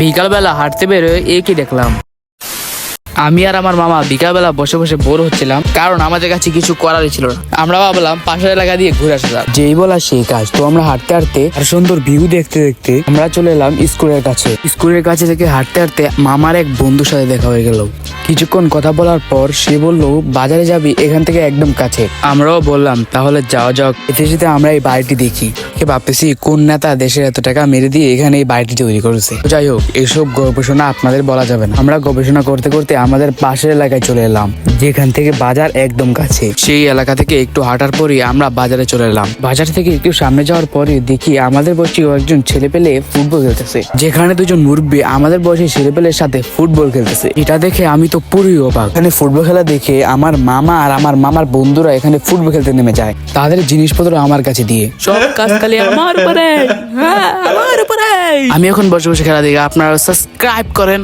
বিকালবেলা হাঁটতে বেরোয় একই দেখলাম। আমি আর আমার মামা বিকালবেলা বসে বসে বোর হচ্ছিলাম, কারণ আমাদের কাছে কিছু করারই ছিল না। আমরা ভাবলাম পাশের এলাকা দিয়ে ঘুরে আসা যাক। যেই বলা সেই কাজ। তো আমরা হাঁটতে হাঁটতে আর সুন্দর ভিউ দেখতে দেখতে আমরা চলে এলাম স্কুলের কাছে। স্কুলের কাছে থেকে হাঁটতে হাঁটতে মামার এক বন্ধুর সাথে দেখা হয়ে গেল। কিছুক্ষণ কথা বলার পর সে বলল বাজারে যাবি, এখান থেকে একদম কাছে। আমরাও বললাম তাহলে যাওয়া যাক। এতে যেতে আমরা এই বাড়িটি দেখি, ভাবতেছি কোন নেতা দেশের এত টাকা মেরে দিয়ে এখানে এই বাড়িটি তৈরি করেছে। যাই হোক, এইসব গবেষণা আপনাদের বলা যাবে না। আমরা গবেষণা করতে করতে আমাদের পাশের এলাকায় চলে এলাম, যেখান থেকে বাজার একদম কাছে। সেই এলাকা থেকে একটু হাঁটার পরই আমরা বাজারে চলে এলাম। বাজার থেকে একটু সামনে যাওয়ার পরে দেখি আমাদের বয়সী একজন ছেলে পেলে ফুটবল খেলতেছে, যেখানে দুজন মুরব্বী আমাদের বয়সী ছেলে পেলের সাথে ফুটবল খেলতেছে। এটা দেখে আমি তো পুরোই অবাক। এখানে ফুটবল খেলা দেখে আমার মামা আর আমার মামার বন্ধুরা এখানে ফুটবল খেলতে নেমে যায়, তাদের জিনিসপত্র আমার কাছে দিয়ে। সব কাজ খালি আমার উপরে, আমার উপরে। আমি এখন বসে বসে খেলা দেখি, আপনারা সাবস্ক্রাইব করেন।